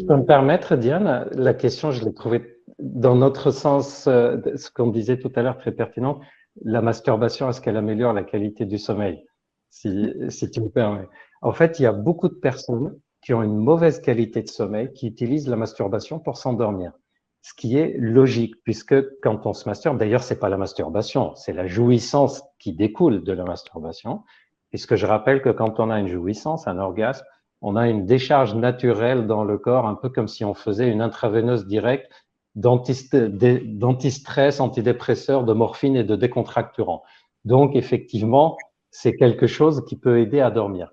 je peux me permettre, Diane, la question, je l'ai trouvée dans notre sens, ce qu'on disait tout à l'heure, très pertinent. La masturbation, est-ce qu'elle améliore la qualité du sommeil? Si tu me permets. En fait, il y a beaucoup de personnes qui ont une mauvaise qualité de sommeil qui utilisent la masturbation pour s'endormir. Ce qui est logique, puisque quand on se masturbe, d'ailleurs, c'est pas la masturbation, c'est la jouissance qui découle de la masturbation. Puisque je rappelle que quand on a une jouissance, un orgasme, on a une décharge naturelle dans le corps, un peu comme si on faisait une intraveineuse directe d'antistress, antidépresseurs, de morphine et de décontracturants. Donc, effectivement, c'est quelque chose qui peut aider à dormir.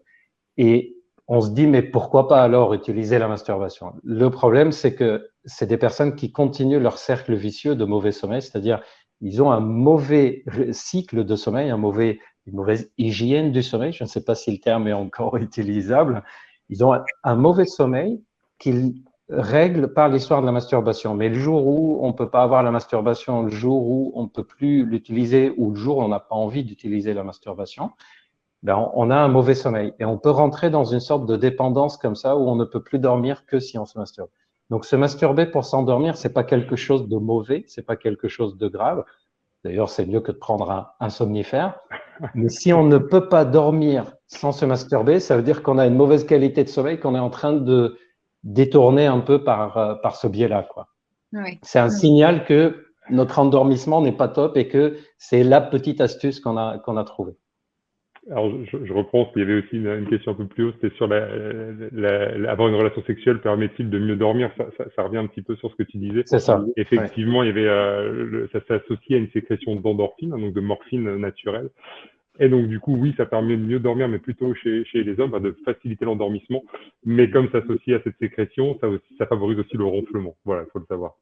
Et on se dit, mais pourquoi pas alors utiliser la masturbation? Le problème, c'est que c'est des personnes qui continuent leur cercle vicieux de mauvais sommeil, c'est-à-dire ils ont un mauvais cycle de sommeil, une mauvaise hygiène du sommeil, je ne sais pas si le terme est encore utilisable, ils ont un mauvais sommeil qu'ils règlent par l'histoire de la masturbation. Mais le jour où on ne peut pas avoir la masturbation, le jour où on ne peut plus l'utiliser, ou le jour où on n'a pas envie d'utiliser la masturbation, ben on a un mauvais sommeil. Et on peut rentrer dans une sorte de dépendance comme ça où on ne peut plus dormir que si on se masturbe. Donc, se masturber pour s'endormir, c'est pas quelque chose de mauvais, c'est pas quelque chose de grave. D'ailleurs, c'est mieux que de prendre un somnifère. Mais si on ne peut pas dormir sans se masturber, ça veut dire qu'on a une mauvaise qualité de sommeil, qu'on est en train de détourner un peu par ce biais-là, quoi. Oui. C'est un signal que notre endormissement n'est pas top et que c'est la petite astuce qu'on a trouvée. Alors, je reprends, parce qu'il y avait aussi une question un peu plus haut, c'était sur avoir une relation sexuelle permet-il de mieux dormir? Ça revient un petit peu sur ce que tu disais. C'est ça. Effectivement, ouais. Il y avait, ça s'associe à une sécrétion d'endorphine, donc de morphine naturelle. Et donc, du coup, oui, ça permet de mieux dormir, mais plutôt chez les hommes, de faciliter l'endormissement. Mais comme ça s'associe à cette sécrétion, ça favorise aussi le ronflement. Voilà, il faut le savoir.